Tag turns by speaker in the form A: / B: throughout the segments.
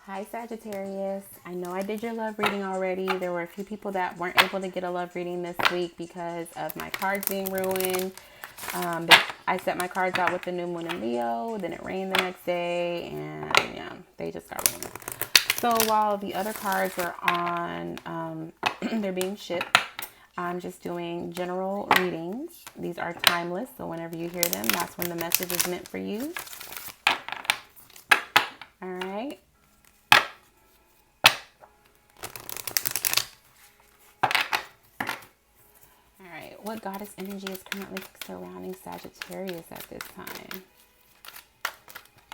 A: Hi Sagittarius. I know I did your love reading already. There were a few people that weren't able to get a love reading this week because of my cards being ruined. I set my cards out with the new moon in Leo, then it rained the next day, and yeah, they just got ruined. So while the other cards were on, they're being shipped, I'm just doing general readings. These are timeless, so whenever you hear them, that's when the message is meant for you. All right. All right. What goddess energy is currently surrounding Sagittarius at this time?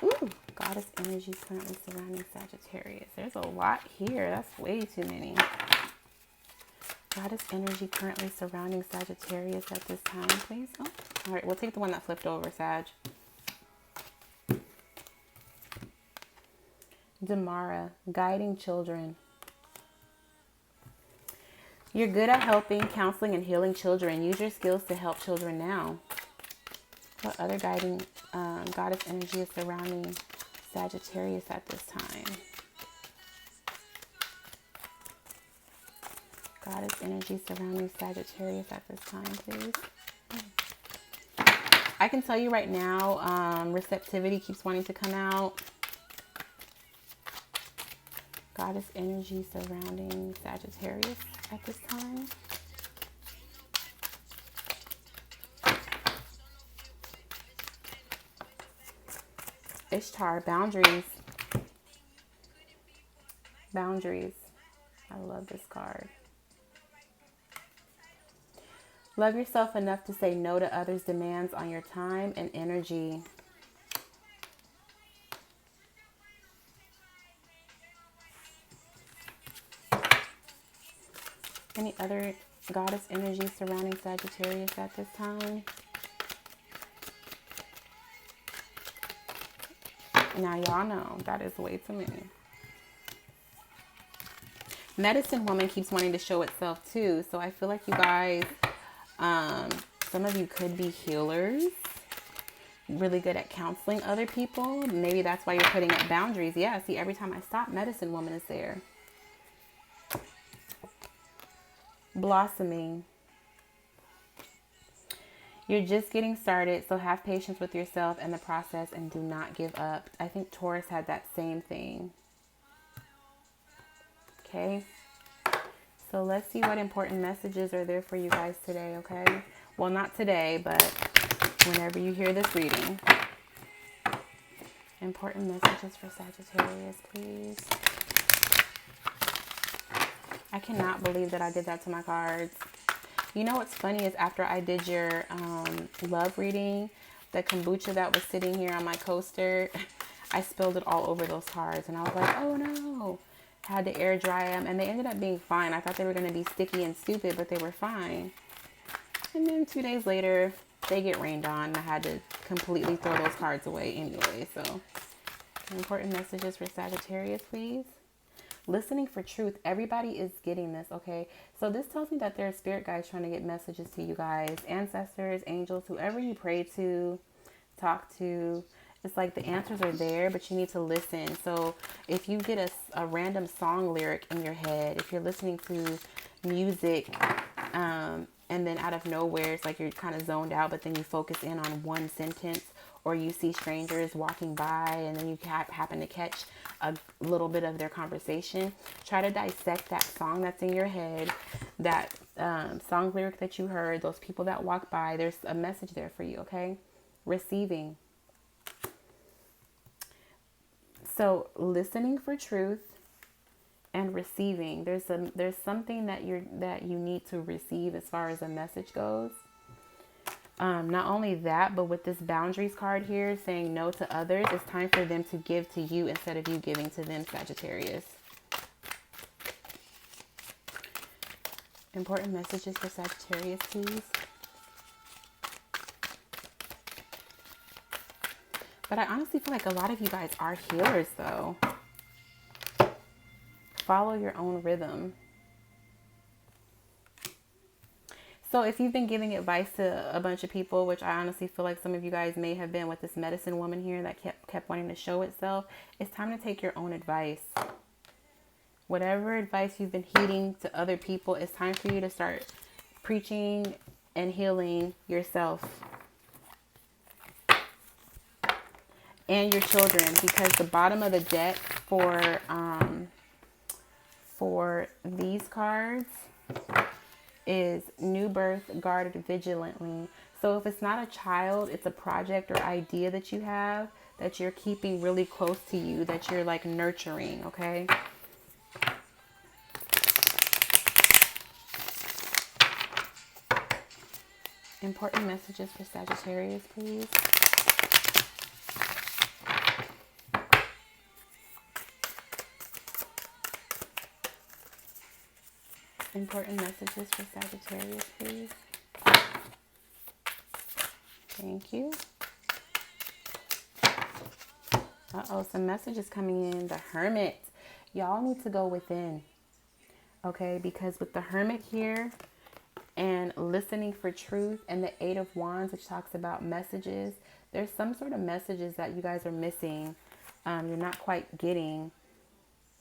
A: Ooh, goddess energy is currently surrounding Sagittarius. There's a lot here. That's way too many. Goddess energy currently surrounding Sagittarius at this time, please. Oh, all right. We'll take the one that flipped over, Sag. Damara, guiding children. You're good at helping, counseling, and healing children. Use your skills to help children now. What other guiding goddess energy is surrounding Sagittarius at this time? Goddess energy surrounding Sagittarius at this time, please. I can tell you right now, receptivity keeps wanting to come out. Goddess energy surrounding Sagittarius at this time. Ishtar, boundaries. Boundaries. I love this card. Love yourself enough to say no to others' demands on your time and energy. Any other goddess energy surrounding Sagittarius at this time? Now y'all know that is way too many. Medicine woman keeps wanting to show itself too. So I feel like you guys, some of you could be healers, really good at counseling other people. Maybe that's why you're putting up boundaries. Yeah, see, every time I stop, medicine woman is there. Blossoming. You're just getting started, so have patience with yourself and the process and do not give up. I think Taurus had that same thing. Okay. So let's see what important messages are there for you guys today, okay? Well, not today, but whenever you hear this reading. Important messages for Sagittarius, please. I cannot believe that I did that to my cards. You know what's funny is after I did your love reading, the kombucha that was sitting here on my coaster, I spilled it all over those cards. And I was like, oh no. Had to air dry them. And they ended up being fine. I thought they were going to be sticky and stupid, but they were fine. And then 2 days later, they get rained on. And I had to completely throw those cards away anyway. So, important messages for Sagittarius, please. Listening for truth. Everybody is getting this, okay? So this tells me that there are spirit guides trying to get messages to you guys. Ancestors, angels, whoever you pray to, talk to. It's like the answers are there, but you need to listen. So if you get a random song lyric in your head, if you're listening to music, and then out of nowhere, it's like you're kind of zoned out, but then you focus in on one sentence, or you see strangers walking by and then you happen to catch a little bit of their conversation. Try to dissect that song that's in your head, that song lyric that you heard, those people that walk by. There's a message there for you, okay? Receiving. So listening for truth and receiving. There's something that you need to receive as far as a message goes. Not only that, but with this boundaries card here saying no to others, it's time for them to give to you instead of you giving to them, Sagittarius. Important messages for Sagittarius, please. But I honestly feel like a lot of you guys are healers, though. Follow your own rhythm. So if you've been giving advice to a bunch of people, which I honestly feel like some of you guys may have been with this medicine woman here that kept wanting to show itself, it's time to take your own advice. Whatever advice you've been heeding to other people, it's time for you to start preaching and healing yourself and your children, because the bottom of the deck for these cards is new birth guarded vigilantly. So if it's not a child, it's a project or idea that you have that you're keeping really close to you, that you're like nurturing, okay? Important messages for Sagittarius, please. Important messages for Sagittarius, please. Thank you. Uh-oh, some messages coming in. The Hermit. Y'all need to go within, okay? Because with the Hermit here and listening for truth and the Eight of Wands, which talks about messages, there's some sort of messages that you guys are missing. You're not quite getting.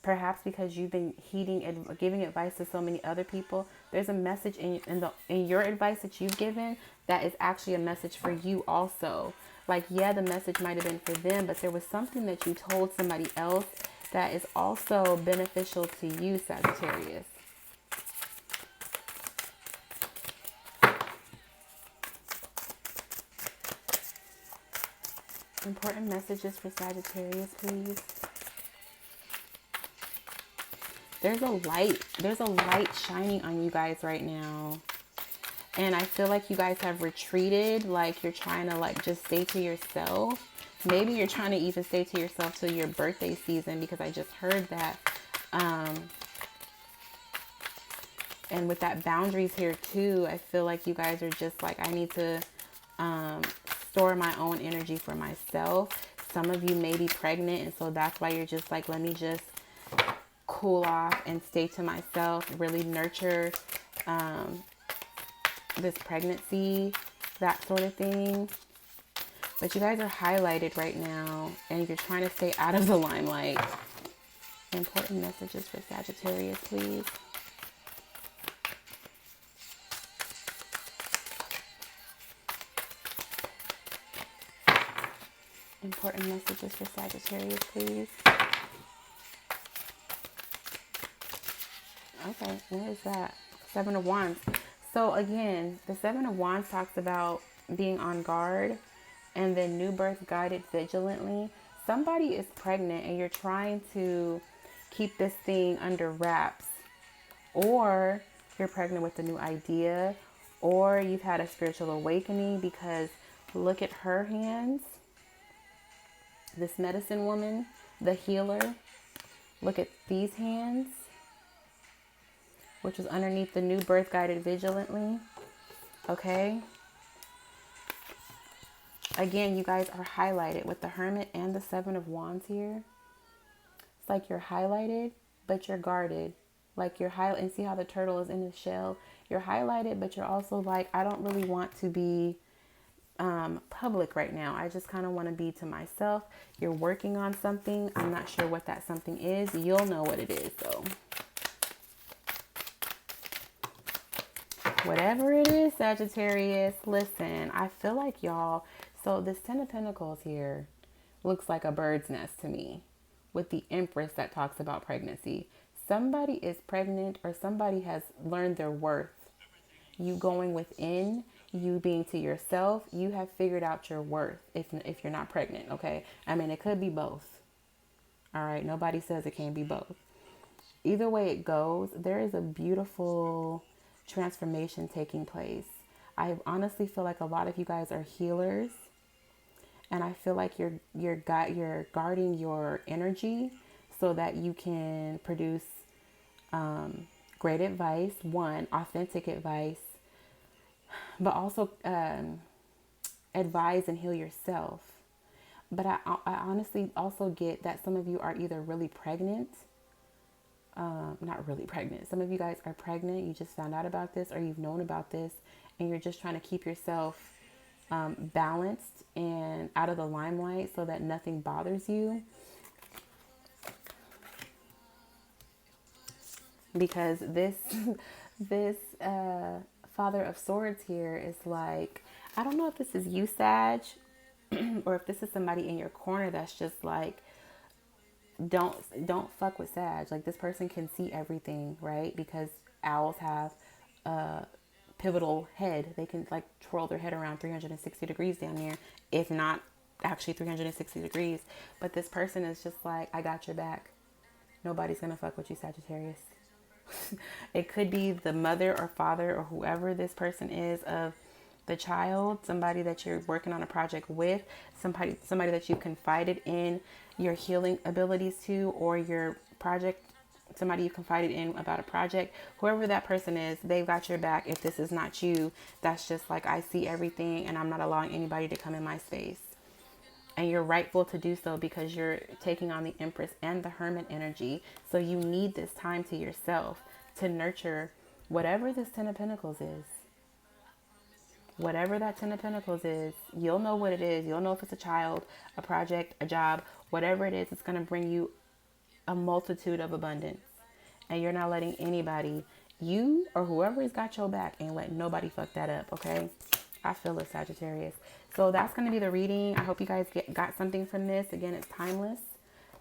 A: Perhaps because you've been heeding and giving advice to so many other people. There's a message in your advice that you've given that is actually a message for you also. Like, yeah, the message might have been for them, but there was something that you told somebody else that is also beneficial to you, Sagittarius. Important messages for Sagittarius, please. There's a light shining on you guys right now. And I feel like you guys have retreated, like you're trying to like just stay to yourself. Maybe you're trying to even stay to yourself till your birthday season, because I just heard that. And with that boundaries here too, I feel like you guys are just like, I need to store my own energy for myself. Some of you may be pregnant, and so that's why you're just like, let me just cool off and stay to myself, really nurture this pregnancy, that sort of thing. But you guys are highlighted right now and you're trying to stay out of the limelight. Important messages for Sagittarius, please. Important messages for Sagittarius, please. Okay, what is that? Seven of Wands. So again, the Seven of Wands talks about being on guard, and then new birth guided vigilantly. Somebody is pregnant and you're trying to keep this thing under wraps, or you're pregnant with a new idea, or you've had a spiritual awakening, because look at her hands. This medicine woman, the healer, look at these hands, which is underneath the new birth guided vigilantly. Okay. Again, you guys are highlighted with the Hermit and the Seven of Wands here. It's like you're highlighted, but you're guarded. Like you're highlighted, and see how the turtle is in the shell? You're highlighted, but you're also like, I don't really want to be public right now. I just kind of want to be to myself. You're working on something. I'm not sure what that something is. You'll know what it is though. Whatever it is, Sagittarius, listen, I feel like y'all, so this Ten of Pentacles here looks like a bird's nest to me, with the Empress that talks about pregnancy. Somebody is pregnant, or somebody has learned their worth. You going within, you being to yourself, you have figured out your worth if you're not pregnant, okay? I mean, it could be both. All right, nobody says it can't be both. Either way it goes, there is a beautiful transformation taking place. I honestly feel like a lot of you guys are healers, and I feel like you're guarding your energy so that you can produce great advice, one, authentic advice, but also advise and heal yourself. But I honestly also get that some of you are either really pregnant, not really pregnant. Some of you guys are pregnant. You just found out about this, or you've known about this, and you're just trying to keep yourself balanced and out of the limelight so that nothing bothers you. Because this Father of Swords here is like, I don't know if this is you, Sag, or if this is somebody in your corner that's just like, don't fuck with Sag. Like, this person can see everything, right? Because owls have a pivotal head. They can like twirl their head around 360 degrees down there, if not actually 360 degrees. But this person is just like, I got your back. Nobody's gonna fuck with you, Sagittarius. It could be the mother or father or whoever this person is of the child, somebody that you're working on a project with, somebody that you confided in your healing abilities to, or your project, somebody you confided in about a project. Whoever that person is, they've got your back. If this is not you, that's just like, I see everything and I'm not allowing anybody to come in my space. And you're rightful to do so because you're taking on the Empress and the Hermit energy. So you need this time to yourself to nurture whatever this Ten of Pentacles is. Whatever that Ten of Pentacles is, you'll know what it is. You'll know if it's a child, a project, a job, whatever it is, it's going to bring you a multitude of abundance. And you're not letting anybody, you or whoever has got your back, ain't letting nobody fuck that up, okay? I feel it, Sagittarius. So that's going to be the reading. I hope you guys got something from this. Again, it's timeless.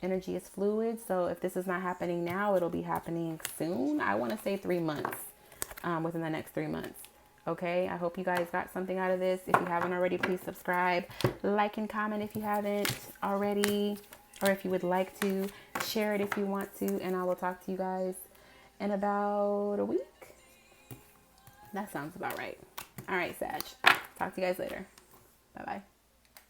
A: Energy is fluid. So if this is not happening now, it'll be happening soon. I want to say 3 months, within the next 3 months. Okay, I hope you guys got something out of this. If you haven't already, please subscribe, like, and comment if you haven't already, or if you would like to, share it if you want to, and I will talk to you guys in about a week. That sounds about right. All right, Sag. Talk to you guys later. Bye-bye.